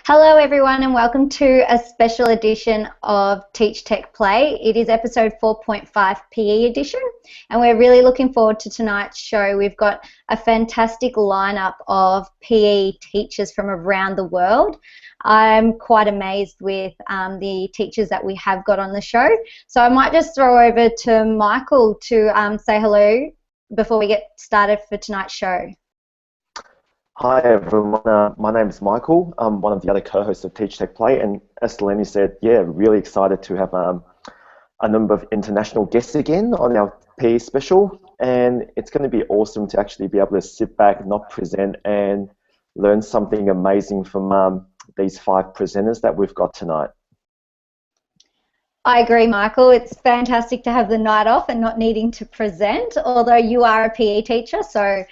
Hello everyone and welcome to a special edition of TeachTechPlay. It is episode 4.5 PE edition and we're really looking forward to tonight's show. We've got a fantastic lineup of PE teachers from around the world. I'm quite amazed with the teachers that we have got on the show. So I might just throw over to Michael to say hello before we get started for tonight's show. Hi everyone, my name is Michael. I'm one of the other co-hosts of TeachTechPlay, and as Delaney said, yeah, really excited to have a number of international guests again on our PE special, and it's going to be awesome to actually be able to sit back, not present, and learn something amazing from these 5 presenters that we've got tonight. I agree, Michael. It's fantastic to have the night off and not needing to present, although you are a PE teacher, so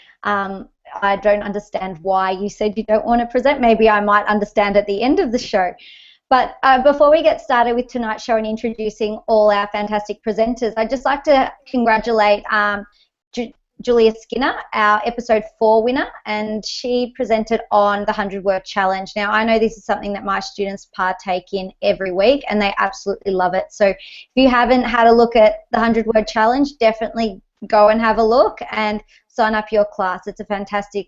I don't understand why you said you don't want to present. Maybe I might understand at the end of the show. But before we get started with tonight's show and introducing all our fantastic presenters, I'd just like to congratulate Julia Skinner, our episode 4 winner, and she presented on the 100-word challenge. Now, I know this is something that my students partake in every week, and they absolutely love it. So if you haven't had a look at the 100-word challenge, definitely go and have a look and sign up your class. It's a fantastic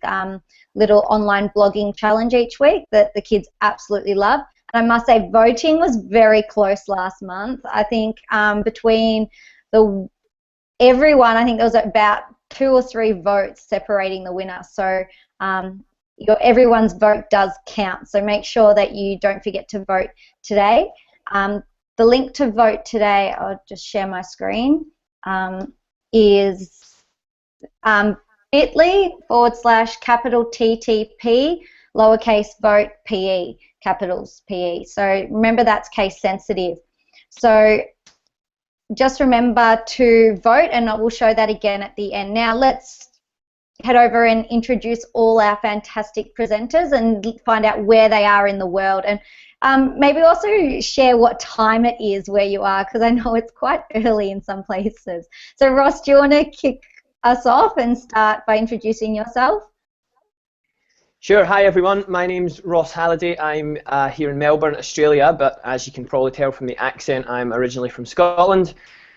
little online blogging challenge each week that the kids absolutely love. And I must say, voting was very close last month. I think between everyone, I think there was about 2 or 3 votes separating the winner. So everyone's vote does count. So make sure that you don't forget to vote today. The link to vote today, I'll just share my screen, is bit.ly/TTP lowercase vote PE, capitals PE. So remember that's case sensitive. So just remember to vote, and I will show that again at the end. Now let's head over and introduce all our fantastic presenters and find out where they are in the world, and maybe also share what time it is where you are, because I know it's quite early in some places. So Ross, do you want to kick us off and start by introducing yourself? Sure. Hi everyone, my name's Ross Halliday. I'm here in Melbourne, Australia, but as you can probably tell from the accent, I'm originally from Scotland.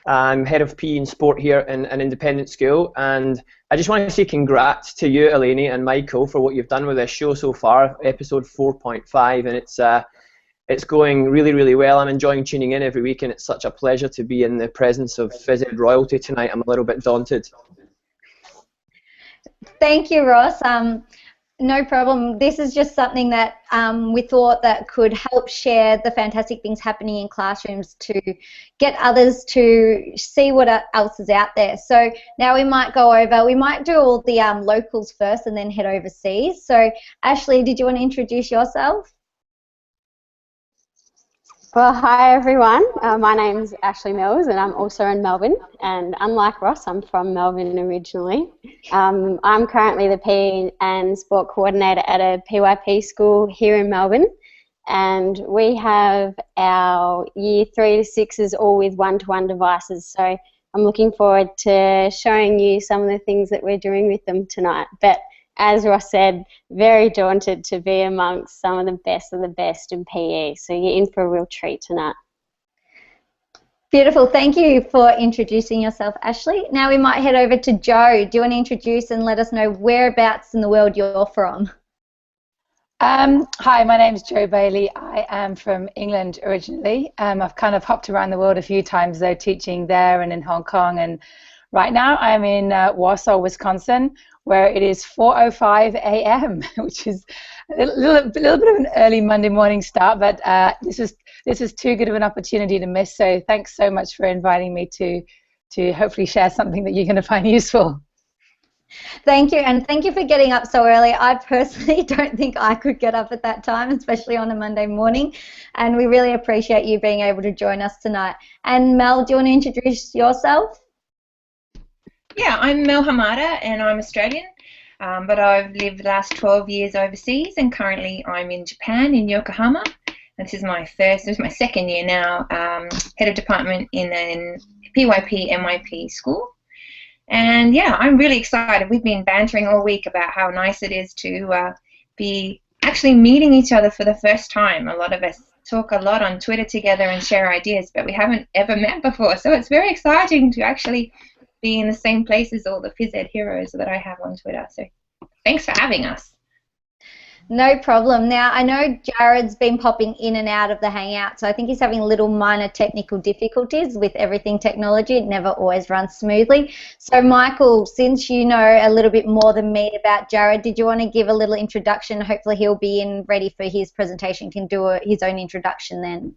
I'm head of PE and sport here in an independent school, and I just want to say congrats to you, Eleni and Michael, for what you've done with this show so far, episode 4.5, and it's going really, really well. I'm enjoying tuning in every week, and it's such a pleasure to be in the presence of phys ed royalty tonight. I'm a little bit daunted. Thank you, Ross. No problem. This is just something that we thought that could help share the fantastic things happening in classrooms to get others to see what else is out there. So now we might do all the locals first and then head overseas. So Ashlea, did you want to introduce yourself? Well, hi everyone. My name's Ashlea Mills and I'm also in Melbourne, and unlike Ross, I'm from Melbourne originally. I'm currently the PE and sport coordinator at a PYP school here in Melbourne, and we have our year 3 to 6s all with one-to-one devices, so I'm looking forward to showing you some of the things that we're doing with them tonight. But as Ross said, very daunted to be amongst some of the best in PE. So you're in for a real treat tonight. Beautiful. Thank you for introducing yourself, Ashlea. Now we might head over to Joe. Do you want to introduce and let us know whereabouts in the world you're from? Hi, my name's Jo Bailey. I am from England originally. I've kind of hopped around the world a few times though, teaching there and in Hong Kong, and right now I'm in Warsaw, Wisconsin, where it is 4:05 a.m., which is a little bit of an early Monday morning start, but this is too good of an opportunity to miss, so thanks so much for inviting me to hopefully share something that you're going to find useful. Thank you, and thank you for getting up so early. I personally don't think I could get up at that time, especially on a Monday morning, and we really appreciate you being able to join us tonight. And Mel, do you want to introduce yourself? Yeah, I'm Mel Hamada and I'm Australian, but I've lived the last 12 years overseas, and currently I'm in Japan, in Yokohama. This is my second year now, head of department in a PYP MYP school. And yeah, I'm really excited. We've been bantering all week about how nice it is to be actually meeting each other for the first time. A lot of us talk a lot on Twitter together and share ideas, but we haven't ever met before. So it's very exciting to actually be in the same place as all the phys ed heroes that I have on Twitter. So thanks for having us. No problem. Now, I know Jarrod's been popping in and out of the Hangout, so I think he's having little minor technical difficulties with everything technology. It never always runs smoothly. So, Michael, since you know a little bit more than me about Jarrod, did you want to give a little introduction? Hopefully he'll be in ready for his presentation, can do his own introduction then.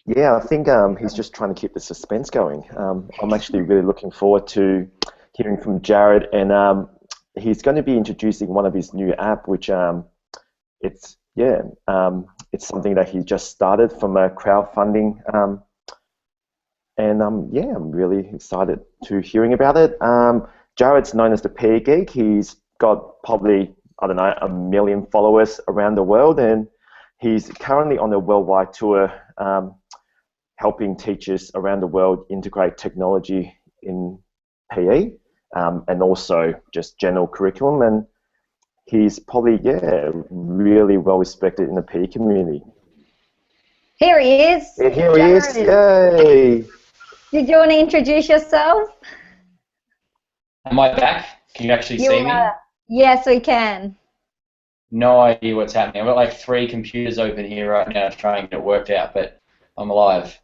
Yeah, I think he's just trying to keep the suspense going. I'm actually really looking forward to hearing from Jarrod, and he's going to be introducing one of his new app, which it's something that he just started from a crowdfunding, yeah, I'm really excited to hearing about it. Jarrod's known as the PE Geek. He's got probably, I don't know, 1 million followers around the world, and he's currently on a worldwide tour helping teachers around the world integrate technology in PE. And also just general curriculum, and he's probably, yeah, really well respected in the PE community. Here he is. Yeah, here he is. Yay! Did you want to introduce yourself? Am I back? Can you actually see me? Yes, we can. No idea what's happening. I've got like 3 computers open here right now trying to get it worked out, but I'm alive.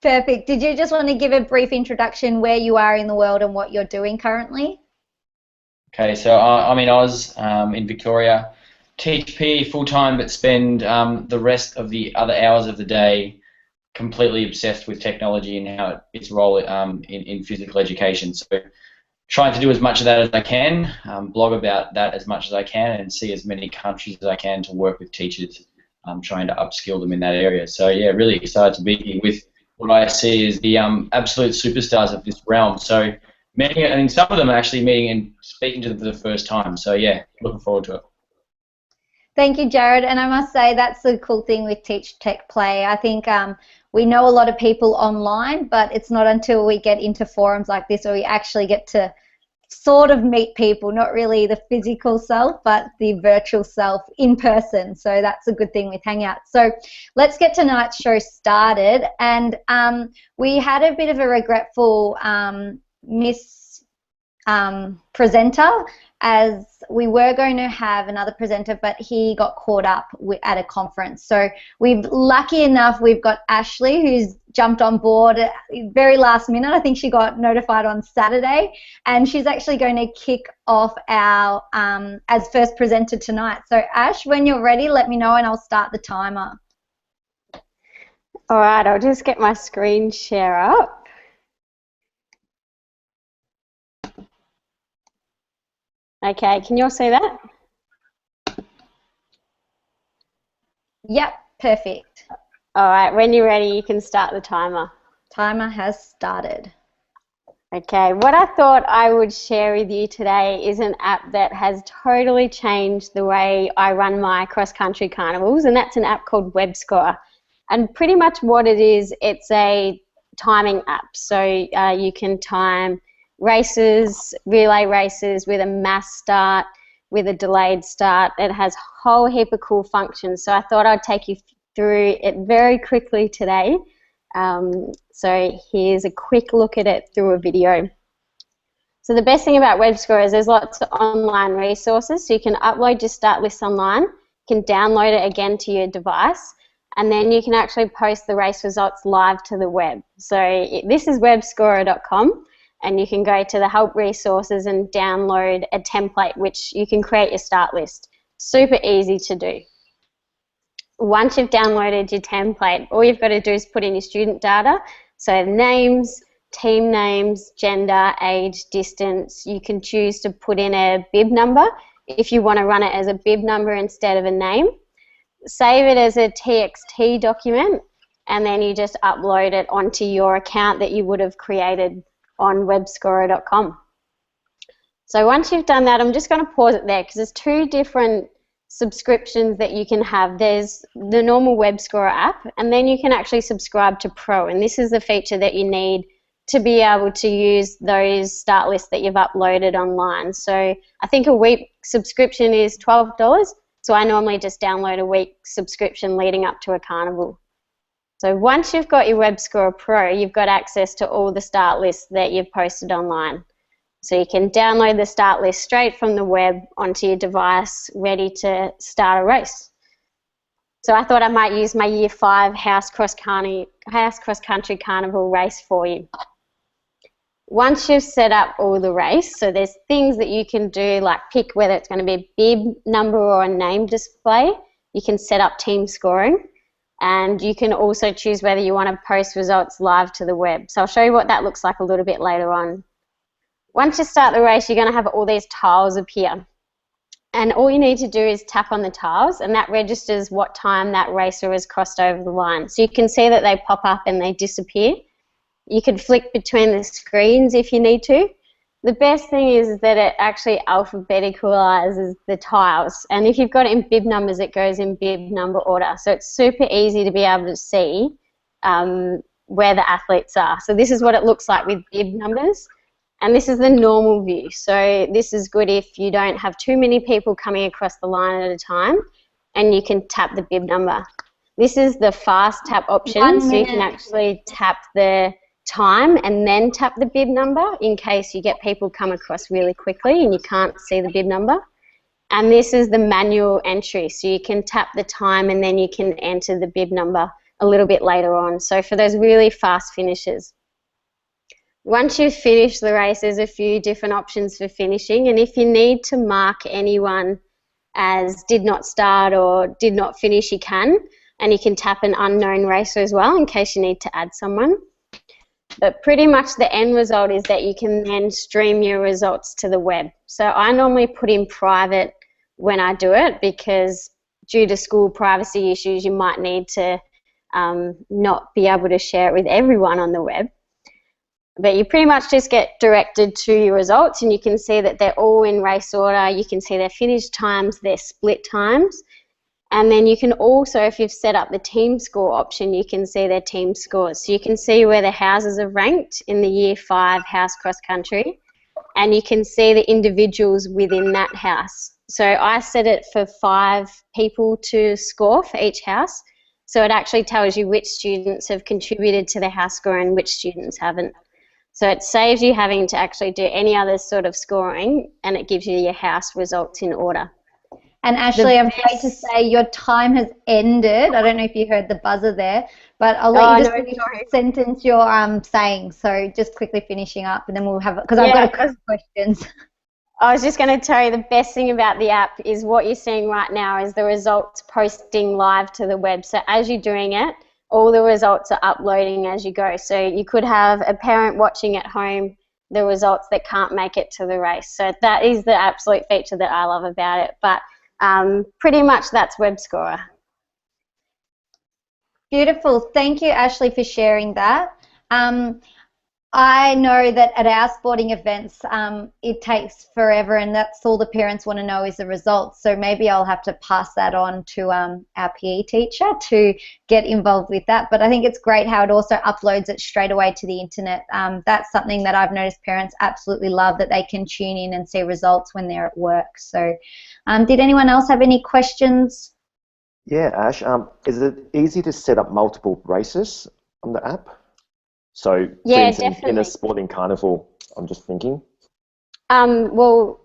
Perfect. Did you just want to give a brief introduction where you are in the world and what you're doing currently? Okay, so I'm in Oz, in Victoria. Teach PE full-time, but spend the rest of the other hours of the day completely obsessed with technology and how its role in physical education. So trying to do as much of that as I can, blog about that as much as I can, and see as many countries as I can to work with teachers, trying to upskill them in that area. So yeah, really excited to be here with what I see is the absolute superstars of this realm. So many, I think some of them are actually meeting and speaking to them for the first time. So yeah, looking forward to it. Thank you, Jarrod. And I must say that's the cool thing with TeachTechPlay. I think we know a lot of people online, but it's not until we get into forums like this where we actually get to sort of meet people, not really the physical self, but the virtual self in person. So that's a good thing with Hangouts. So let's get tonight's show started. And we had a bit of a regretful presenter, as we were going to have another presenter, but he got caught up at a conference. So lucky enough, we've got Ashlea, who's jumped on board very last minute. I think she got notified on Saturday, and she's actually going to kick off our as first presenter tonight. So Ash, when you're ready, let me know and I'll start the timer. All right, I'll just get my screen share up. Okay, can you all see that? Yep, perfect. All right, when you're ready, you can start the timer. Timer has started. Okay, what I thought I would share with you today is an app that has totally changed the way I run my cross-country carnivals, and that's an app called WebScorer. And pretty much what it is, it's a timing app. So you can time races, relay races with a mass start, with a delayed start. It has a whole heap of cool functions. So I thought I'd take you through it very quickly today. So here's a quick look at it through a video. So the best thing about WebScorer is there's lots of online resources. So you can upload your start list online, you can download it again to your device, and then you can actually post the race results live to the web. So this is webscorer.com. And you can go to the help resources and download a template which you can create your start list. Super easy to do. Once you've downloaded your template, all you've got to do is put in your student data. So names, team names, gender, age, distance. You can choose to put in a bib number if you want to run it as a bib number instead of a name. Save it as a TXT document, and then you just upload it onto your account that you would have created on webscorer.com. So once you've done that, I'm just going to pause it there because there's 2 different subscriptions that you can have. There's the normal WebScorer app, and then you can actually subscribe to Pro, and this is the feature that you need to be able to use those start lists that you've uploaded online. So I think a week subscription is $12. So I normally just download a week subscription leading up to a carnival. So once you've got your WebScorer Pro, you've got access to all the start lists that you've posted online. So you can download the start list straight from the web onto your device, ready to start a race. So I thought I might use my Year 5 House Cross Country Carnival race for you. Once you've set up all the race, so there's things that you can do, like pick whether it's going to be a bib number or a name display. You can set up team scoring, and you can also choose whether you want to post results live to the web. So I'll show you what that looks like a little bit later on. Once you start the race, you're going to have all these tiles appear. And all you need to do is tap on the tiles, and that registers what time that racer has crossed over the line. So you can see that they pop up and they disappear. You can flick between the screens if you need to. The best thing is that it actually alphabeticalizes the tiles. And if you've got it in bib numbers, it goes in bib number order. So it's super easy to be able to see where the athletes are. So this is what it looks like with bib numbers. And this is the normal view. So this is good if you don't have too many people coming across the line at a time, and you can tap the bib number. This is the fast tap option, so you can actually tap the time and then tap the bib number in case you get people come across really quickly and you can't see the bib number. And this is the manual entry, so you can tap the time and then you can enter the bib number a little bit later on. So for those really fast finishes. Once you've finished the race, there's a few different options for finishing, and if you need to mark anyone as did not start or did not finish, you can, and you can tap an unknown racer as well in case you need to add someone. But pretty much the end result is that you can then stream your results to the web. So I normally put in private when I do it, because due to school privacy issues, you might need to not be able to share it with everyone on the web. But you pretty much just get directed to your results, and you can see that they're all in race order. You can see their finish times, their split times. And then you can also, if you've set up the team score option, you can see their team scores. So you can see where the houses are ranked in the Year 5 House Cross Country, and you can see the individuals within that house. So I set it for 5 people to score for each house. So it actually tells you which students have contributed to the house score and which students haven't. So it saves you having to actually do any other sort of scoring, and it gives you your house results in order. And Ashlea, I'm afraid to say your time has ended. I don't know if you heard the buzzer there, but I'll let you just finish the sentence you're saying. So just quickly finishing up, and then we'll have, because I've got a couple of questions. I was just going to tell you the best thing about the app is what you're seeing right now is the results posting live to the web. So as you're doing it, all the results are uploading as you go. So you could have a parent watching at home the results that can't make it to the race. So that is the absolute feature that I love about it. But pretty much that's WebScorer. Beautiful. Thank you, Ashlea, for sharing that. I know that at our sporting events, it takes forever, and that's all the parents want to know is the results. So maybe I'll have to pass that on to our PE teacher to get involved with that. But I think it's great how it also uploads it straight away to the internet. That's something that I've noticed parents absolutely love, that they can tune in and see results when they're at work. So did anyone else have any questions? Yeah, Ash, is it easy to set up multiple races on the app? So, yeah, for instance, in a sporting carnival, I'm just thinking. Well,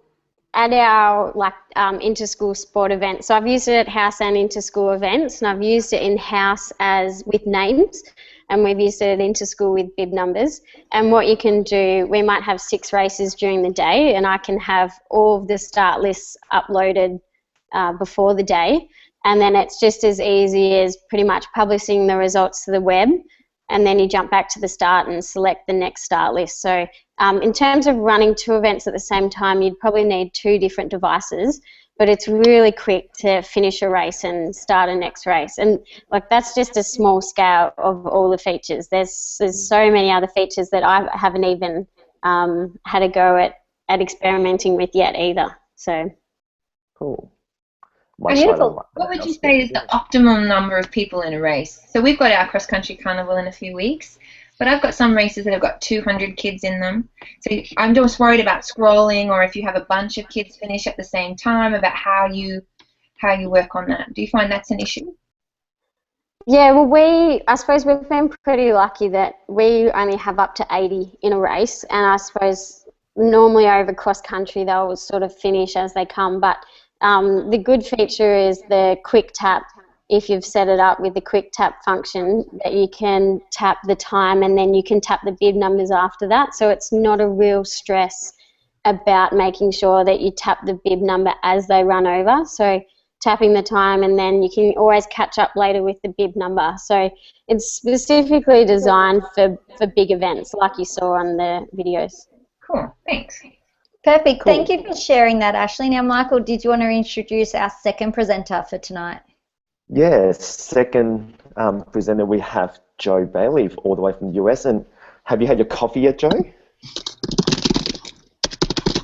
at our inter-school sport events, so I've used it at house and inter-school events, and I've used it in-house as with names, and we've used it at inter-school with bib numbers. And what you can do, we might have 6 races during the day, and I can have all of the start lists uploaded before the day, and then it's just as easy as pretty much publishing the results to the web, and then you jump back to the start and select the next start list. So in terms of running 2 events at the same time, you'd probably need 2 different devices, but it's really quick to finish a race and start a next race. And that's just a small scale of all the features. There's so many other features that I haven't even had a go at experimenting with yet either. So cool. Beautiful. What would you say is the optimum number of people in a race? So we've got our cross-country carnival in a few weeks. But I've got some races that have got 200 kids in them. So I'm just worried about scrolling, or if you have a bunch of kids finish at the same time, about how you work on that. Do you find that's an issue? Yeah, well, I suppose we've been pretty lucky that we only have up to 80 in a race, and I suppose normally over cross country they'll sort of finish as they come, but the good feature is the quick tap. If you've set it up with the quick tap function, that you can tap the time and then you can tap the bib numbers after that, so it's not a real stress about making sure that you tap the bib number as they run over. So tapping the time, and then you can always catch up later with the bib number. So it's specifically designed for big events like you saw on the videos. Cool, thanks. Perfect. Cool. Thank you for sharing that, Ashley. Now, Michael, did you want to introduce our second presenter for tonight? Yes, second presenter we have Joe Bailey, all the way from the US. And have you had your coffee yet, Joe?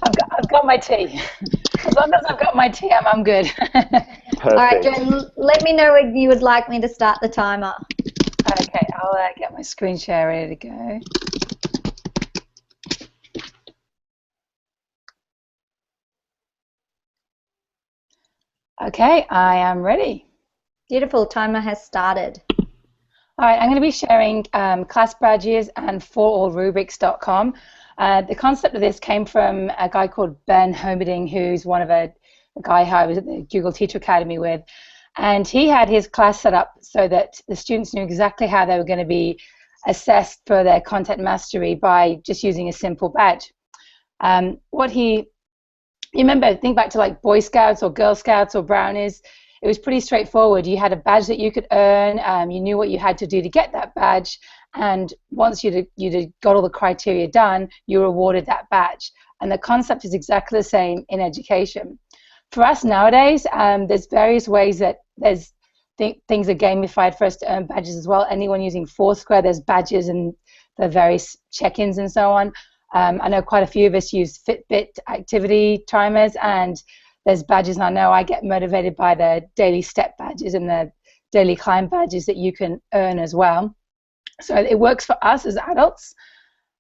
I've got my tea. As long as I've got my tea, I'm good. Perfect. All right, Joe, let me know when you would like me to start the timer. Okay, I'll get my screen share ready to go. Okay, I am ready. Beautiful. Timer has started. All right, I'm going to be sharing class badges and Forallrubrics.com. The concept of this came from a guy called Ben Homerding, who's one of a guy who I was at the Google Teacher Academy with. And he had his class set up so that the students knew exactly how they were going to be assessed for their content mastery by just using a simple badge. You remember, think back to like Boy Scouts or Girl Scouts or Brownies. It was pretty straightforward. You had a badge that you could earn. You knew what you had to do to get that badge. And once you'd got all the criteria done, you were awarded that badge. And the concept is exactly the same in education. For us nowadays, there's various ways that things are gamified for us to earn badges as well. Anyone using Foursquare, there's badges and the various check-ins and so on. I know quite a few of us use Fitbit activity timers, and there's badges, and I know I get motivated by the daily step badges and the daily climb badges that you can earn as well. So it works for us as adults,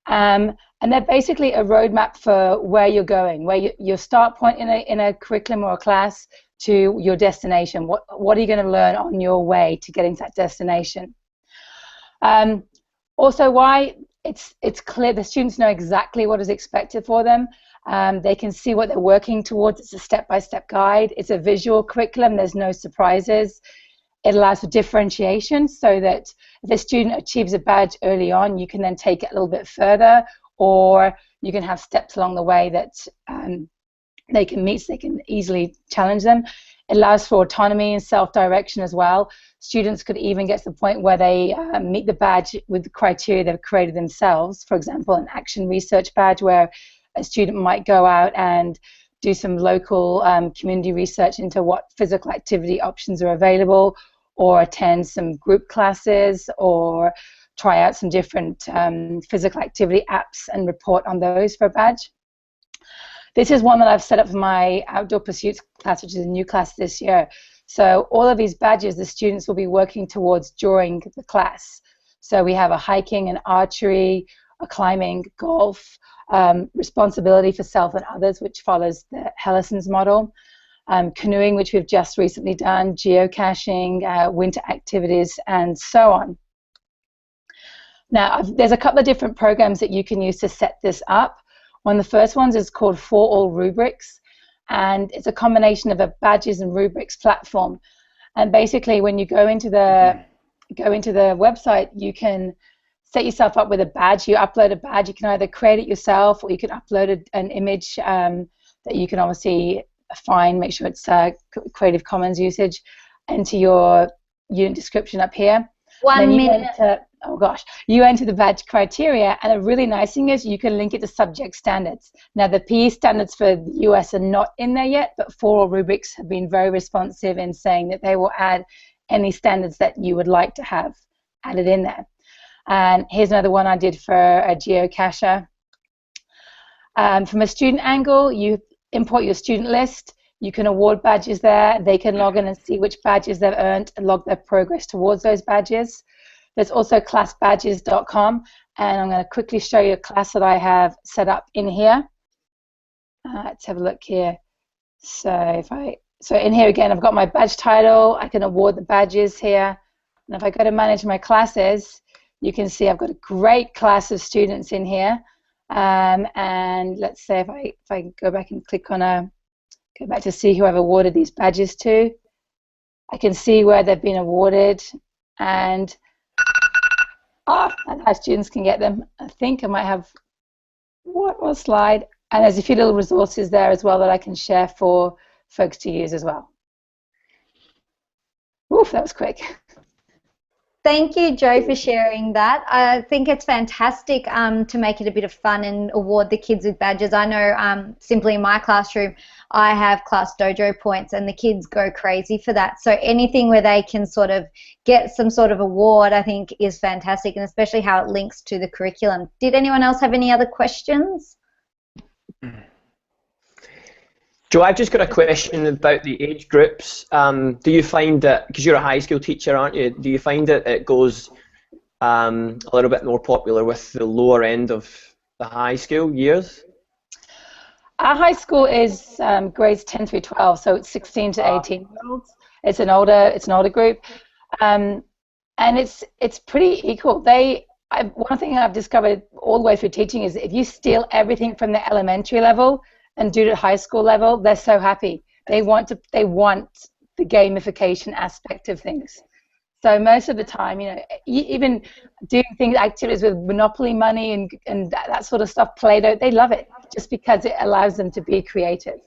and they're basically a roadmap for where you're going, where your start point in a curriculum or a class to your destination. What are you going to learn on your way to getting to that destination? Also, why it's clear the students know exactly what is expected for them. They can see what they're working towards. It's a step-by-step guide. It's a visual curriculum. There's no surprises. It allows for differentiation so that if a student achieves a badge early on, you can then take it a little bit further, or you can have steps along the way that they can meet so they can easily challenge them. It allows for autonomy and self-direction as well. Students could even get to the point where they meet the badge with the criteria they've created themselves. For example, an action research badge where a student might go out and do some local community research into what physical activity options are available, or attend some group classes, or try out some different physical activity apps and report on those for a badge. This is one that I've set up for my Outdoor Pursuits class, which is a new class this year. So all of these badges the students will be working towards during the class. So we have a hiking, an archery, a climbing, golf, responsibility for self and others, which follows the Hellison's model, canoeing, which we've just recently done, geocaching, winter activities, and so on. Now, there's a couple of different programs that you can use to set this up. One of the first ones is called Forallrubrics, and it's a combination of a badges and rubrics platform. And basically, when you go into the website, you can set yourself up with a badge. You upload a badge. You can either create it yourself, or you can upload an image that you can obviously find, make sure it's Creative Commons usage, into your unit description up here. 1 minute. You enter the badge criteria, and a really nice thing is you can link it to subject standards. Now, the PE standards for the US are not in there yet, but Forallrubrics have been very responsive in saying that they will add any standards that you would like to have added in there. And here's another one I did for a geocacher. From a student angle, you import your student list. You can award badges there. They can log in and see which badges they've earned and log their progress towards those badges. There's also classbadges.com, and I'm going to quickly show you a class that I have set up in here. Let's have a look here. So in here again, I've got my badge title. I can award the badges here. And if I go to manage my classes, you can see I've got a great class of students in here. And let's say if I go back and click on go back to see who I've awarded these badges to, I can see where they've been awarded, and how students can get them. I think I might have one more slide, and there's a few little resources there as well that I can share for folks to use as well. Oof, that was quick. Thank you, Jo, for sharing that. I think it's fantastic to make it a bit of fun and award the kids with badges. I know simply in my classroom, I have class dojo points and the kids go crazy for that. So anything where they can sort of get some sort of award, I think is fantastic, and especially how it links to the curriculum. Did anyone else have any other questions? Jo, I've just got a question about the age groups. Do you find that, because you're a high school teacher, aren't you, do you find that it goes a little bit more popular with the lower end of the high school years? Our high school is grades 10 through 12, so it's 16 to 18-year-olds. It's an older group, and it's pretty equal. One thing I've discovered all the way through teaching is if you steal everything from the elementary level and do it at high school level, they're so happy. They want the gamification aspect of things. So most of the time, you know, even doing activities with Monopoly money and that sort of stuff, Play-Doh, they love it just because it allows them to be creative.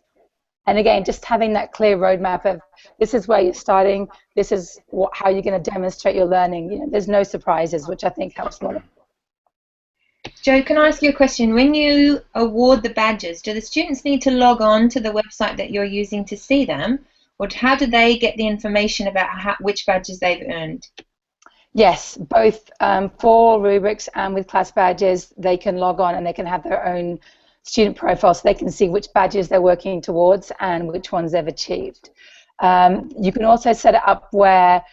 And again, just having that clear roadmap of this is where you're starting, this is how you're going to demonstrate your learning. You know, there's no surprises, which I think helps a lot. Jo, can I ask you a question? When you award the badges, do the students need to log on to the website that you're using to see them, or how do they get the information about which badges they've earned? Yes, both for rubrics and with class badges, they can log on and they can have their own student profile, so they can see which badges they're working towards and which ones they've achieved. You can also set it up where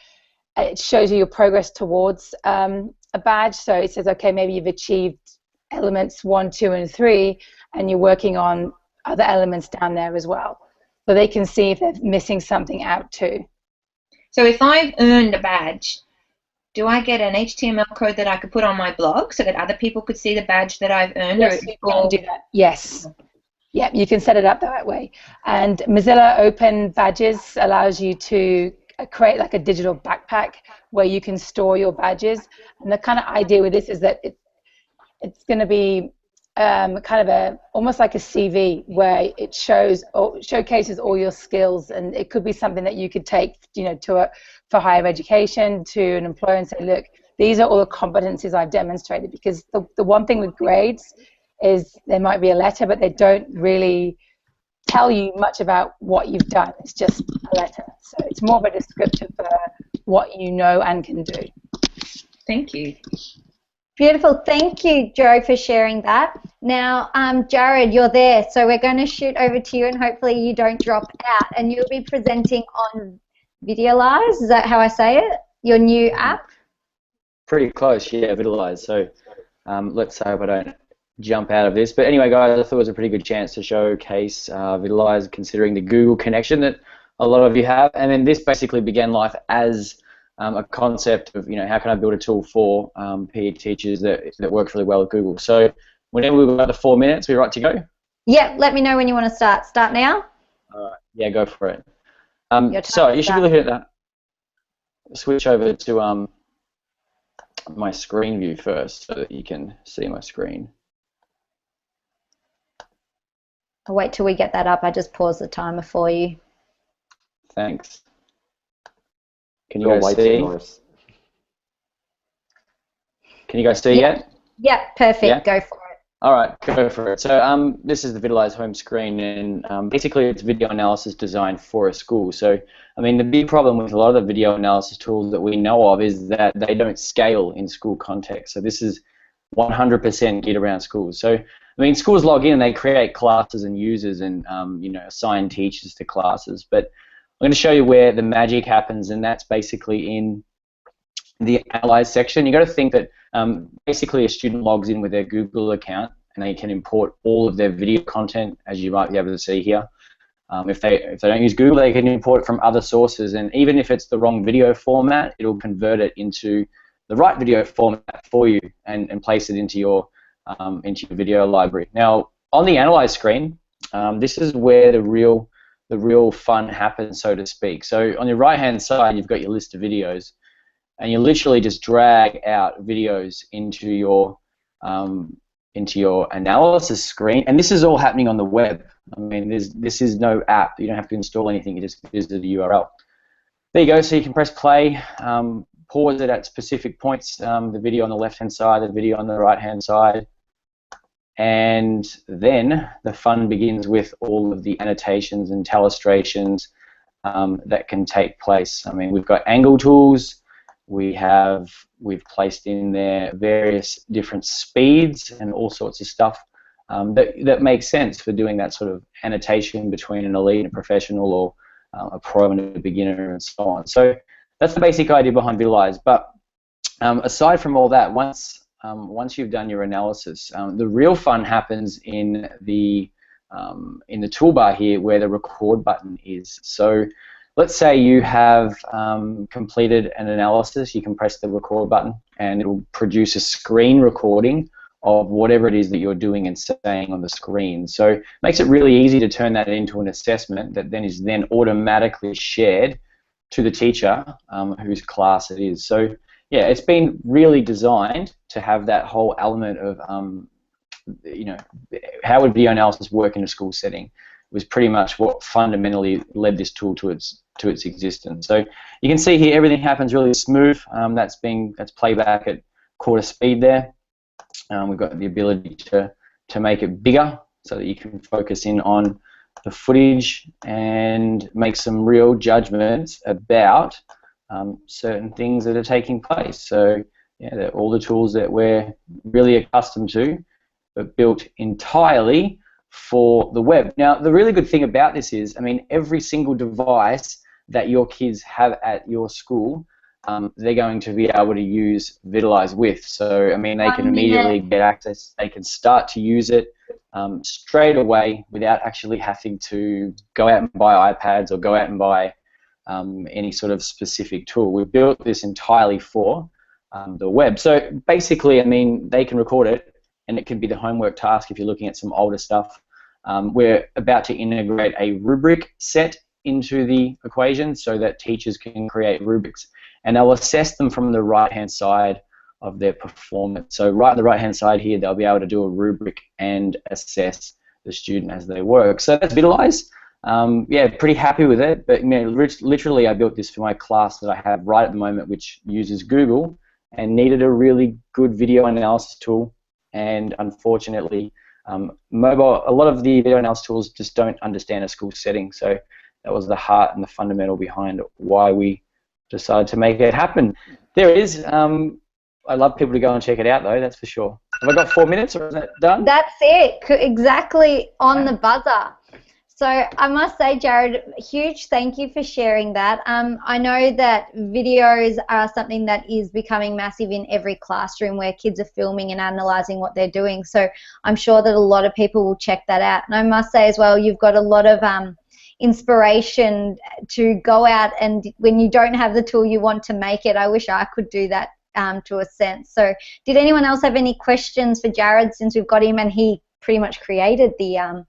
it shows you your progress towards a badge. So it says, okay, maybe you've achieved elements 1, 2, and 3, and you're working on other elements down there as well. So they can see if they're missing something out too. So if I've earned a badge, do I get an HTML code that I could put on my blog so that other people could see the badge that I've earned? Yes, you can do that. Yes. Yeah, you can set it up that way. And Mozilla Open Badges allows you to create like a digital backpack where you can store your badges. And the kind of idea with this is that it's going to be kind of almost like a CV where it showcases all your skills, and it could be something that you could take, you know, for higher education, to an employer and say, look, these are all the competencies I've demonstrated. Because the one thing with grades is there might be a letter, but they don't really tell you much about what you've done. It's just a letter. So it's more of a description for what you know and can do. Thank you. Beautiful. Thank you, Jo, for sharing that. Now, Jarrod, you're there, so we're going to shoot over to you, and hopefully you don't drop out, and you'll be presenting on Vidalyze. Is that how I say it? Your new app? Pretty close, yeah, Vidalyze. So let's hope I don't jump out of this. But anyway, guys, I thought it was a pretty good chance to showcase Vidalyze, considering the Google connection that a lot of you have. And then this basically began life as a concept of, you know, how can I build a tool for PE teachers that works really well with Google. So whenever we've got the 4 minutes, we're right to go? Yeah, let me know when you want to start. Start now? All right, yeah, go for it. So you should be looking at that. Switch over to my screen view first so that you can see my screen. I'll wait till we get that up. I just paused the timer for you. Thanks. Can you guys see? Can you guys see yet? Yeah, perfect. Yeah? Go for it. All right, go for it. So this is the Vidalyze home screen, and basically it's video analysis designed for a school. So, I mean, the big problem with a lot of the video analysis tools that we know of is that they don't scale in school context. So this is 100% geared around schools. So, I mean, schools log in and they create classes and users and, you know, assign teachers to classes. But I'm going to show you where the magic happens, and that's basically in the Analyze section. You've got to think that Basically, a student logs in with their Google account, and they can import all of their video content, as you might be able to see here. If they don't use Google, they can import it from other sources, and even if it's the wrong video format, it'll convert it into the right video format for you and place it into your video library. Now, on the Analyze screen, this is where the real fun happens, so to speak. So on your right-hand side, you've got your list of videos, and you literally just drag out videos into your analysis screen, and this is all happening on the web. I mean, this is no app. You don't have to install anything. You just visit the URL. There you go. So you can press play, pause it at specific points, the video on the left-hand side, the video on the right-hand side, and then the fun begins with all of the annotations and illustrations that can take place. I mean, we've got angle tools. We've placed in there various different speeds and all sorts of stuff that makes sense for doing that sort of annotation between an elite and a professional, or a pro and a beginner, and so on. So that's the basic idea behind Vidalyze. But aside from all that, once you've done your analysis, the real fun happens in the toolbar here, where the record button is. So let's say you have completed an analysis. You can press the record button, and it will produce a screen recording of whatever it is that you're doing and saying on the screen. So it makes it really easy to turn that into an assessment that then is automatically shared to the teacher whose class it is. So yeah, it's been really designed to have that whole element of how would video analysis work in a school setting was pretty much what fundamentally led this tool to its existence. So you can see here everything happens really smooth. That's playback at quarter speed there. We've got the ability to make it bigger so that you can focus in on the footage and make some real judgments about certain things that are taking place. So yeah, they're all the tools that we're really accustomed to, but built entirely for the web. Now, the really good thing about this is, I mean, every single device that your kids have at your school, they're going to be able to use Vidalyze with. So, I mean, they can immediately get access. They can start to use it straight away without actually having to go out and buy iPads or go out and buy any sort of specific tool. We've built this entirely for the web. So basically, I mean, they can record it, and it can be the homework task if you're looking at some older stuff. We're about to integrate a rubric set into the equation so that teachers can create rubrics, and they'll assess them from the right-hand side of their performance. So right on the right-hand side here, they'll be able to do a rubric and assess the student as they work. So that's Vidalyze. Yeah, pretty happy with it, but literally I built this for my class that I have right at the moment, which uses Google, and needed a really good video analysis tool, and unfortunately a lot of the video analysis tools just don't understand a school setting, so that was the heart and the fundamental behind why we decided to make it happen. There it is. I'd love people to go and check it out, though, that's for sure. Have I got 4 minutes, or is that done? That's it, exactly on the buzzer. So I must say, Jarrod, huge thank you for sharing that. I know that videos are something that is becoming massive in every classroom where kids are filming and analysing what they're doing. So I'm sure that a lot of people will check that out. And I must say as well, you've got a lot of inspiration to go out, and when you don't have the tool, you want to make it. I wish I could do that to a sense. So did anyone else have any questions for Jarrod, since we've got him and he pretty much created the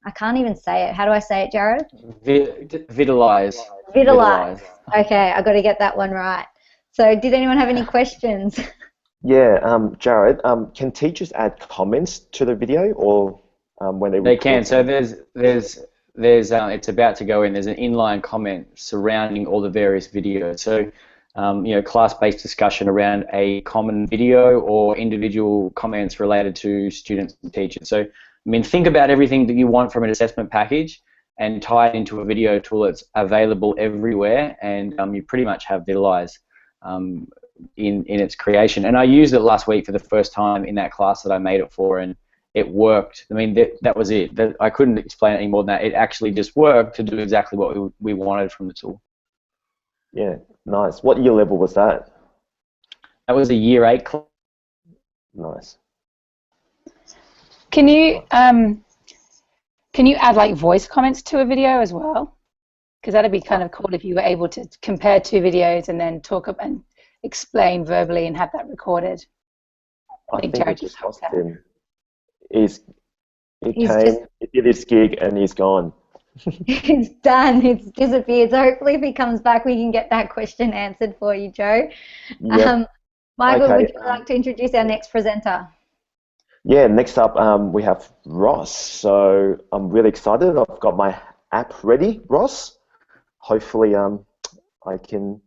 I can't even say it. How do I say it, Jarrod? Vidalyze. Vidalyze. Okay, I got to get that one right. So, did anyone have any questions? Yeah, Jarrod, can teachers add comments to the video, or when they can. So there's it's about to go in. There's an inline comment surrounding all the various videos. So class-based discussion around a common video or individual comments related to students and teachers. So I mean, think about everything that you want from an assessment package and tie it into a video tool that's available everywhere, and you pretty much have Vidalyze in its creation. And I used it last week for the first time in that class that I made it for, and it worked. I mean, that was it. I couldn't explain it any more than that. It actually just worked to do exactly what we wanted from the tool. Yeah, nice. What year level was that? That was a year 8 class. Nice. Can you add like voice comments to a video as well? Because that'd be kind of cool if you were able to compare 2 videos and then talk up and explain verbally and have that recorded. I think Jarrod we just just lost hopped out. him. He did his gig, and he's gone. It's done. It's disappeared. So hopefully if he comes back, we can get that question answered for you, Joe. Yep. Michael, Okay, would you like to introduce our next presenter? Yeah, next up we have Ross. So I'm really excited. I've got my app ready, Ross. Hopefully I can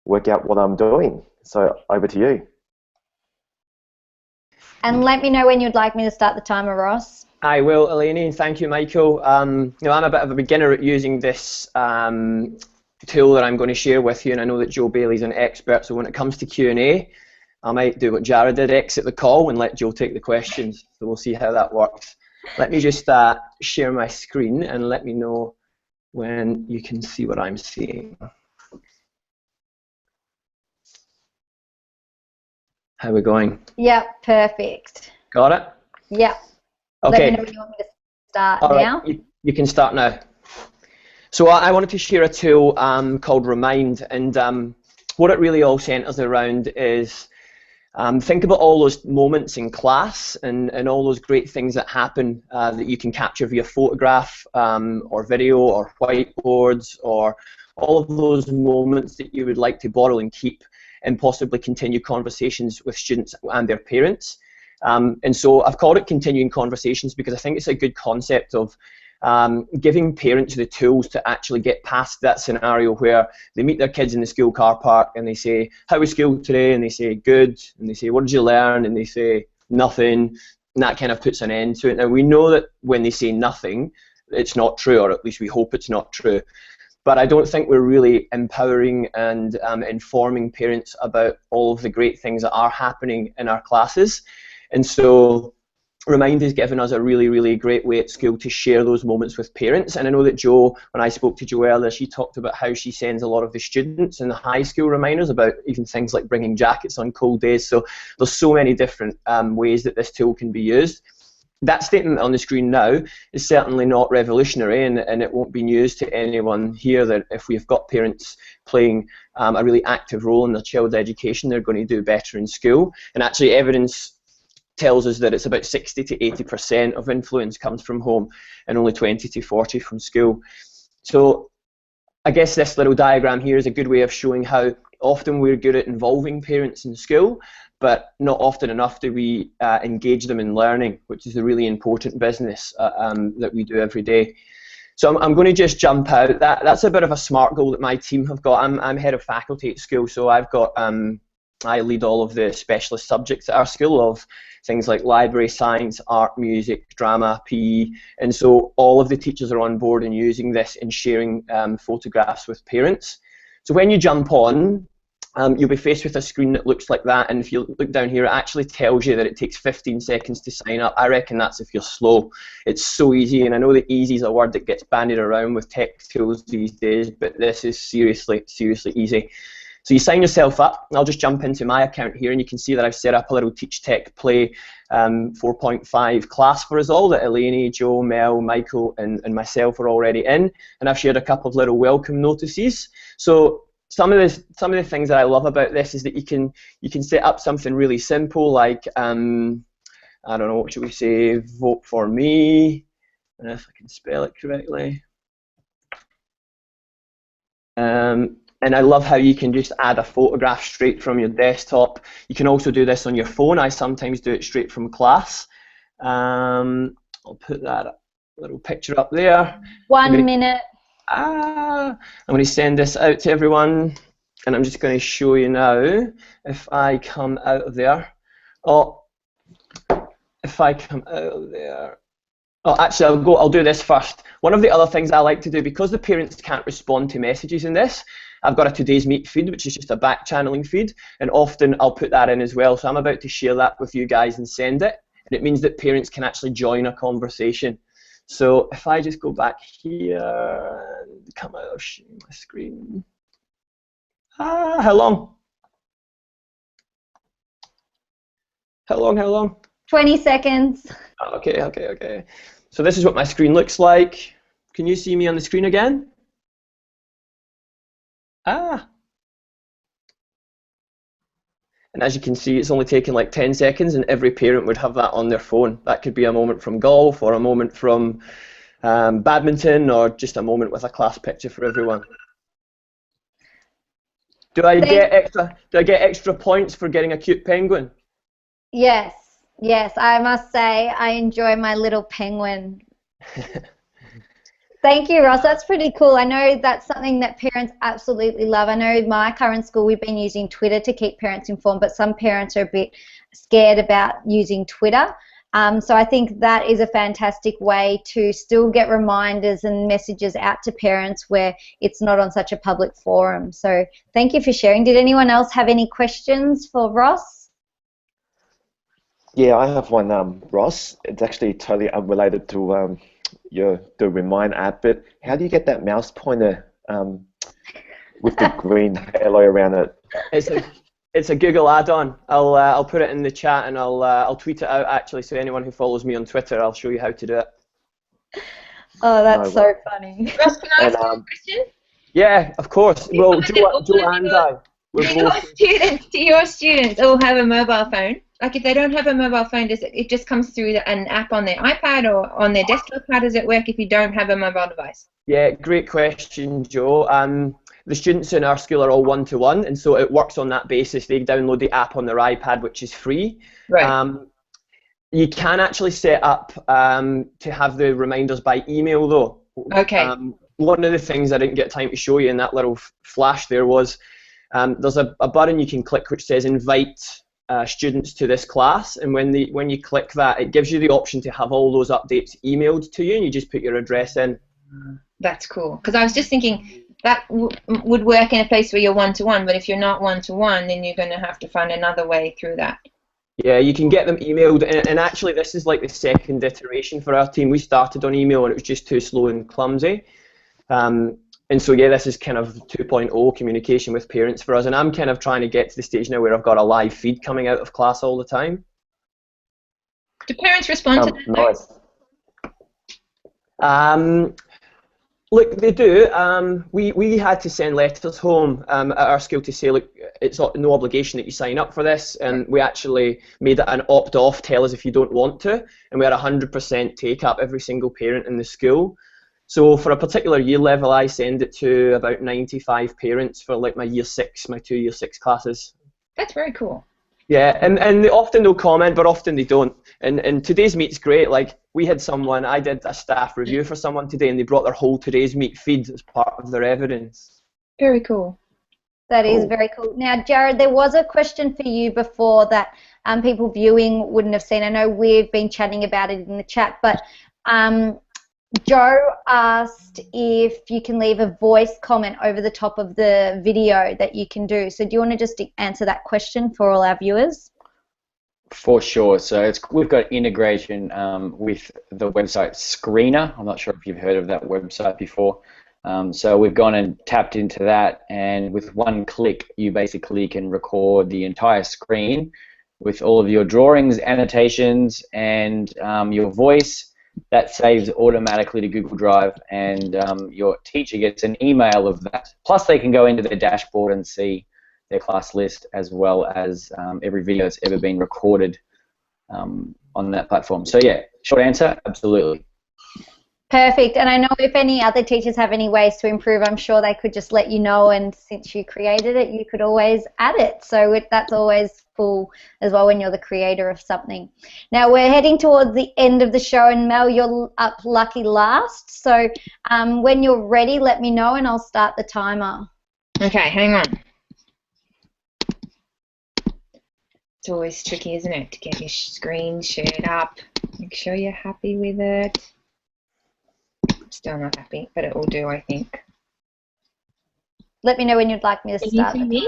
work out what I'm doing. So over to you. And let me know when you'd like me to start the timer, Ross. I will, Eleni. Thank you, Michael. I'm a bit of a beginner at using this tool that I'm going to share with you, and I know that Joe Bailey's an expert, so when it comes to Q&A, I might do what Jarrod did, exit the call and let Joe take the questions. So we'll see how that works. Let me just share my screen and let me know when you can see what I'm seeing. How are we going? Yep, perfect. Got it? Yep. Okay. Let me know when you want me to start All now. right. You can start now. So I wanted to share a tool called Remind, and what it really all centers around is think about all those moments in class and all those great things that happen that you can capture via photograph or video or whiteboards, or all of those moments that you would like to borrow and keep and possibly continue conversations with students and their parents. And so I've called it continuing conversations because I think it's a good concept of giving parents the tools to actually get past that scenario where they meet their kids in the school car park and they say, how was school today? And they say, good. And they say, what did you learn? And they say, nothing. And that kind of puts an end to it. Now, we know that when they say nothing, it's not true, or at least we hope it's not true. But I don't think we're really empowering and informing parents about all of the great things that are happening in our classes. And so Remind has given us a really, really great way at school to share those moments with parents. And I know that Jo, when I spoke to Jo earlier, she talked about how she sends a lot of the students in the high school reminders about even things like bringing jackets on cold days. So there's so many different ways that this tool can be used. That statement on the screen now is certainly not revolutionary, and it won't be news to anyone here that if we've got parents playing a really active role in their child's education, they're going to do better in school. And actually evidence tells us that it's about 60 to 80% of influence comes from home and only 20 to 40 from school. So I guess this little diagram here is a good way of showing how often we're good at involving parents in school, but not often enough do we engage them in learning, which is the really important business that we do every day. So I'm going to just jump out. That's a bit of a SMART goal that my team have got. I'm head of faculty at school, so I've got I lead all of the specialist subjects at our school of things like library, science, art, music, drama, PE, and so all of the teachers are on board and using this and sharing photographs with parents. So when you jump on, you'll be faced with a screen that looks like that, and if you look down here, it actually tells you that it takes 15 seconds to sign up. I reckon that's if you're slow. It's so easy, and I know that easy is a word that gets bandied around with tech tools these days, but this is seriously, seriously easy. So you sign yourself up. I'll just jump into my account here, and you can see that I've set up a little TeachTechPlay 4.5 class for us all that Eleni, Joe, Mel, Michael, and myself are already in, and I've shared a couple of little welcome notices. So some of the things that I love about this is that you can set up something really simple like I don't know, what should we say? Vote for me, and if I can spell it correctly. And I love how you can just add a photograph straight from your desktop. You can also do this on your phone. I sometimes do it straight from class. I'll put that little picture up there. 1 minute. I'm going to send this out to everyone, and I'm just going to show you now if I come out of there. Oh, if I come out of there. Oh, actually, I'll do this first. One of the other things I like to do, because the parents can't respond to messages in this, I've got a Today's Meet feed, which is just a back channeling feed, and often I'll put that in as well. So I'm about to share that with you guys and send it, and it means that parents can actually join a conversation. So if I just go back here and come out of sharing my screen. How long? How long? How long? 20 seconds. Okay. So this is what my screen looks like. Can you see me on the screen again? Ah. And as you can see, it's only taken like 10 seconds, and every parent would have that on their phone. That could be a moment from golf, or a moment from badminton, or just a moment with a class picture for everyone. Do I get extra points for getting a cute penguin? Yes, I must say I enjoy my little penguin. Thank you, Ross. That's pretty cool. I know that's something that parents absolutely love. I know in my current school we've been using Twitter to keep parents informed, but some parents are a bit scared about using Twitter. So I think that is a fantastic way to still get reminders and messages out to parents where it's not on such a public forum. So thank you for sharing. Did anyone else have any questions for Ross? Yeah, I have one, Ross. It's actually totally unrelated to the Remind app, but how do you get that mouse pointer with the green halo around it? It's a Google add-on. I'll put it in the chat, and I'll tweet it out actually. So anyone who follows me on Twitter, I'll show you how to do it. Oh, that's so funny. Ross, can I ask you a question? Yeah, of course. Well, Joe and I. Do your students all have a mobile phone? Like if they don't have a mobile phone, does it just comes through an app on their iPad or on their desktop? How does it work if you don't have a mobile device? Yeah, great question, Joe. The students in our school are all one-to-one, and so it works on that basis. They download the app on their iPad, which is free. Right. You can actually set up to have the reminders by email, though. Okay. One of the things I didn't get time to show you in that little flash there was there's a button you can click which says invite students to this class, and when you click that, it gives you the option to have all those updates emailed to you, and you just put your address in. That's cool, because I was just thinking that would work in a place where you're one-to-one, but if you're not one-to-one, then you're going to have to find another way through that. Yeah, you can get them emailed, and actually this is like the second iteration for our team. We started on email and it was just too slow and clumsy. And so yeah, this is kind of 2.0 communication with parents for us, and I'm kind of trying to get to the stage now where I've got a live feed coming out of class all the time. Do parents respond to that? Nice. Look, they do. We had to send letters home at our school to say, look, it's no obligation that you sign up for this, and we actually made it an opt-off, tell us if you don't want to, and we had 100% take-up, every single parent in the school. So for a particular year level, I send it to about 95 parents for like my year 6, my 2 year 6 classes. That's very cool. Yeah, and they often they'll comment, but often they don't. And today's Meet's great. Like, we had someone, I did a staff review for someone today, and they brought their whole Today's Meet feed as part of their evidence. Very cool. That is very cool. Now, Jarrod, there was a question for you before that people viewing wouldn't have seen. I know we've been chatting about it in the chat, but Joe asked if you can leave a voice comment over the top of the video that you can do. So do you want to just answer that question for all our viewers? For sure. So we've got integration with the website Screener. I'm not sure if you've heard of that website before. So we've gone and tapped into that, and with one click you basically can record the entire screen with all of your drawings, annotations, and your voice. That saves automatically to Google Drive, and your teacher gets an email of that. Plus they can go into their dashboard and see their class list, as well as every video that's ever been recorded on that platform. So yeah, short answer, absolutely. Perfect. And I know if any other teachers have any ways to improve, I'm sure they could just let you know, and since you created it, you could always add it. So that's always cool as well when you're the creator of something. Now we're heading towards the end of the show, and Mel, you're up lucky last. So when you're ready, let me know and I'll start the timer. Okay, hang on. It's always tricky, isn't it, to get your screen shared up. Make sure you're happy with it. Still not happy, but it will do, I think. Let me know when you'd like me to start. Can you see me?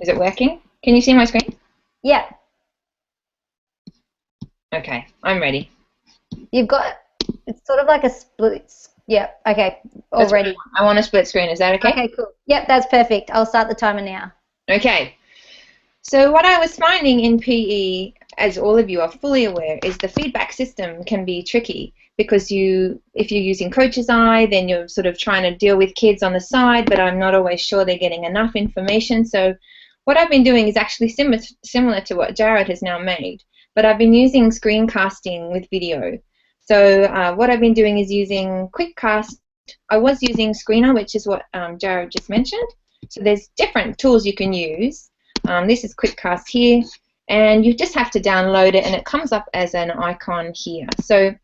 Is it working? Can you see my screen? Yeah. Okay, I'm ready. You've got, it's sort of like a split, yeah, okay, already. I want a split screen, is that okay? Okay, cool. Yep, that's perfect. I'll start the timer now. Okay. So what I was finding in PE, as all of you are fully aware, is the feedback system can be tricky because if you're using Coach's Eye, then you're sort of trying to deal with kids on the side, but I'm not always sure they're getting enough information. So what I've been doing is actually similar to what Jarrod has now made, but I've been using screencasting with video. So what I've been doing is using QuickCast. I was using Screener, which is what Jarrod just mentioned. So there's different tools you can use. This is QuickCast here, and you just have to download it, and it comes up as an icon here. So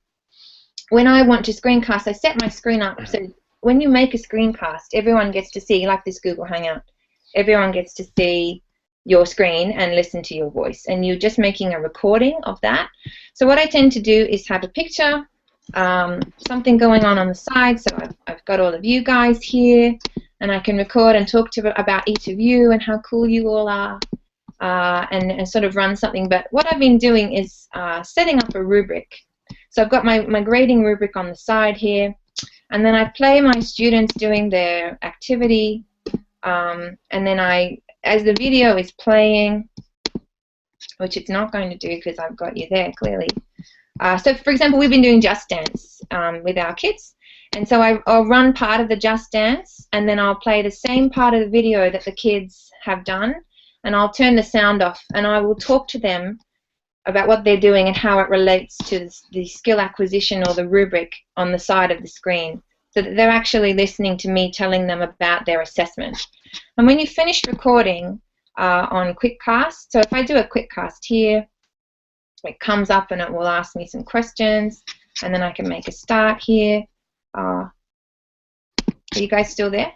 when I want to screencast, I set my screen up. So when you make a screencast, everyone gets to see, like this Google Hangout, everyone gets to see your screen and listen to your voice, and you're just making a recording of that. So what I tend to do is have a picture, something going on the side. So I've got all of you guys here, and I can record and talk about each of you and how cool you all are, and sort of run something. But what I've been doing is setting up a rubric. So I've got my grading rubric on the side here, and then I play my students doing their activity, and then as the video is playing, which it's not going to do because I've got you there clearly. So for example, we've been doing Just Dance with our kids. And so I'll run part of the Just Dance, and then I'll play the same part of the video that the kids have done, and I'll turn the sound off, and I will talk to them about what they're doing and how it relates to the skill acquisition or the rubric on the side of the screen, so that they're actually listening to me telling them about their assessment. And when you finish recording on QuickCast, so if I do a QuickCast here, it comes up and it will ask me some questions, and then I can make a start here. Are you guys still there?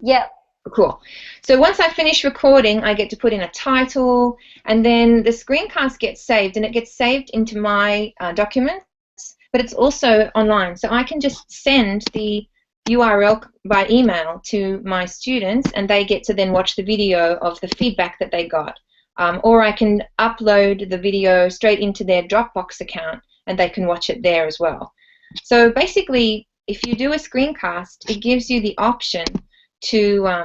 Yep. Cool. So once I finish recording, I get to put in a title, and then the screencast gets saved, and it gets saved into my documents, but it's also online. So I can just send the URL by email to my students, and they get to then watch the video of the feedback that they got. Or I can upload the video straight into their Dropbox account, and they can watch it there as well. So basically, if you do a screencast, it gives you the option to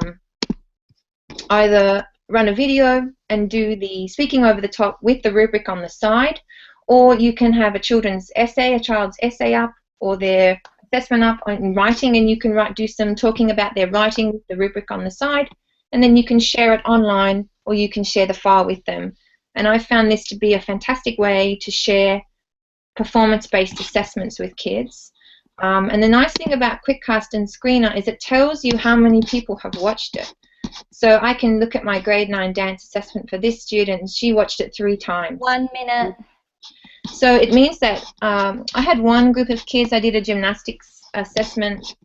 either run a video and do the speaking over the top with the rubric on the side, or you can have a child's essay up, or their assessment up in writing, and you can do some talking about their writing with the rubric on the side, and then you can share it online, or you can share the file with them. And I found this to be a fantastic way to share performance-based assessments with kids. And the nice thing about QuickCast and Screener is it tells you how many people have watched it. So I can look at my grade 9 dance assessment for this student, and she watched it 3 times. 1 minute. So it means that I had one group of kids, I did a gymnastics assessment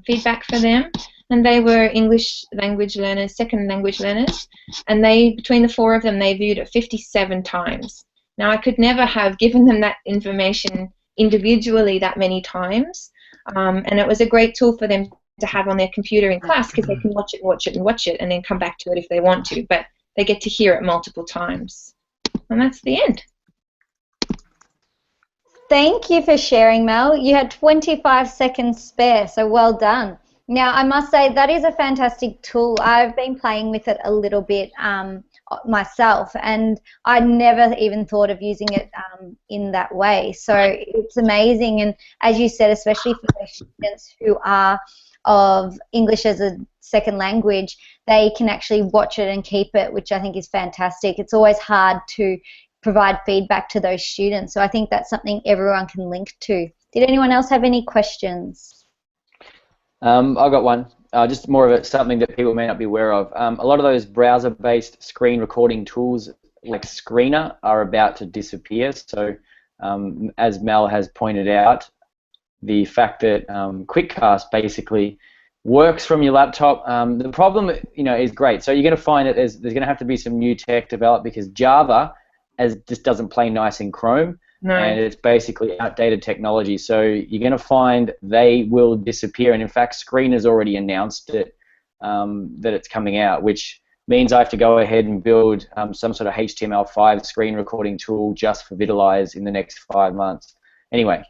feedback for them, and they were English language learners, second language learners, and between the 4 of them, they viewed it 57 times. Now, I could never have given them that information individually that many times, and it was a great tool for them to have on their computer in class, because they can watch it, and then come back to it if they want to, but they get to hear it multiple times. And that's the end. Thank you for sharing, Mel. You had 25 seconds spare, so well done. Now, I must say that is a fantastic tool. I've been playing with it a little bit myself, and I never even thought of using it in that way. So it's amazing, and as you said, especially for those students who are of English as a second language, they can actually watch it and keep it, which I think is fantastic. It's always hard to provide feedback to those students, so I think that's something everyone can link to. Did anyone else have any questions? I've got one. Just more of something that people may not be aware of. A lot of those browser-based screen recording tools like Screener are about to disappear. So as Mel has pointed out, the fact that QuickCast basically works from your laptop, the problem is great. So you're going to find that there's going to have to be some new tech developed, because Java just doesn't play nice in Chrome. No. And it's basically outdated technology. So you're going to find they will disappear. And in fact, Screener's already announced it, that it's coming out, which means I have to go ahead and build some sort of HTML5 screen recording tool just for Vidalyze in the next 5 months. Anyway.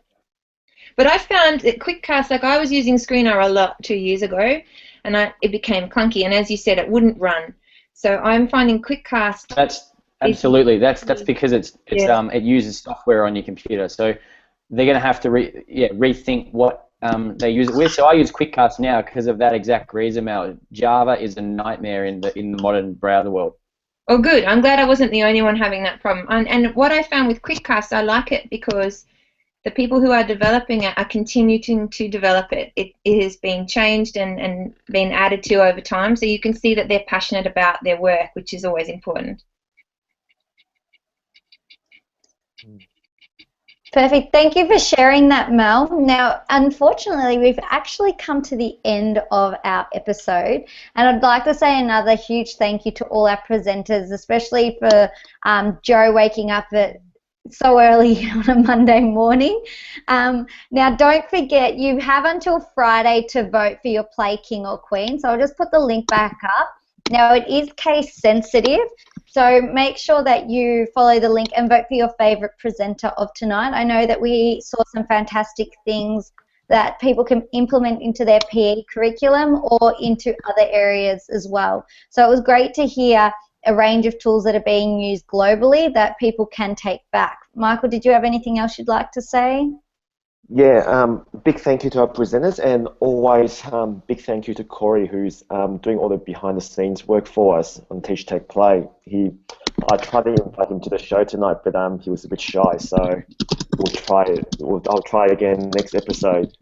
But I found that QuickCast, like I was using Screener a lot 2 years ago, and it became clunky. And as you said, it wouldn't run. So I'm finding QuickCast. That's absolutely. That's because it uses software on your computer. So they're going to have to rethink what they use it with. So I use QuickCast now because of that exact reason. Java is a nightmare in the modern browser world. Oh, good. I'm glad I wasn't the only one having that problem. And what I found with QuickCast, I like it because the people who are developing it are continuing to develop it. It is being changed and been added to over time, so you can see that they're passionate about their work, which is always important. Perfect. Thank you for sharing that, Mel. Now, unfortunately, we've actually come to the end of our episode, and I'd like to say another huge thank you to all our presenters, especially for Joe waking up at so early on a Monday morning. Now, don't forget, you have until Friday to vote for your Play King or Queen, so I'll just put the link back up. Now, it is case sensitive, so make sure that you follow the link and vote for your favourite presenter of tonight. I know that we saw some fantastic things that people can implement into their PE curriculum or into other areas as well. So it was great to hear a range of tools that are being used globally that people can take back. Michael, did you have anything else you'd like to say? Yeah, big thank you to our presenters, and always big thank you to Corey, who's doing all the behind-the-scenes work for us on TeachTechPlay. I tried to invite him to the show tonight, but he was a bit shy, so I'll try again next episode.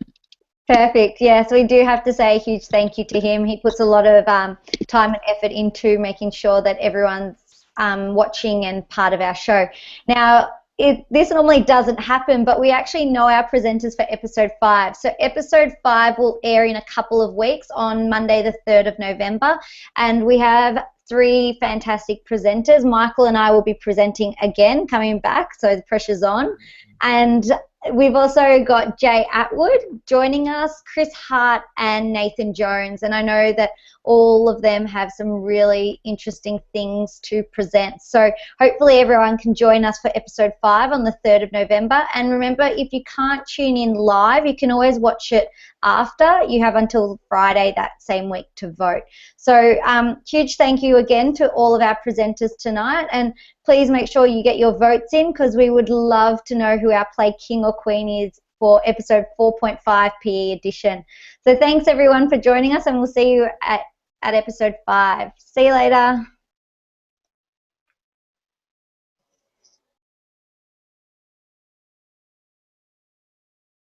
Perfect. Yes, we do have to say a huge thank you to him. He puts a lot of time and effort into making sure that everyone's watching and part of our show. Now, this normally doesn't happen, but we actually know our presenters for episode 5. So episode 5 will air in a couple of weeks on Monday the 3rd of November, and we have 3 fantastic presenters. Michael and I will be presenting again, coming back, so the pressure's on. And we've also got Jay Atwood joining us, Chris Hart and Nathan Jones, and I know that all of them have some really interesting things to present. So hopefully everyone can join us for episode 5 on the 3rd of November. And remember, if you can't tune in live, you can always watch it after. You have until Friday that same week to vote. So huge thank you again to all of our presenters tonight, and please make sure you get your votes in, because we would love to know who our Play King or Queen is for episode 4.5 PE edition. So thanks everyone for joining us, and we'll see you at episode 5. See you later.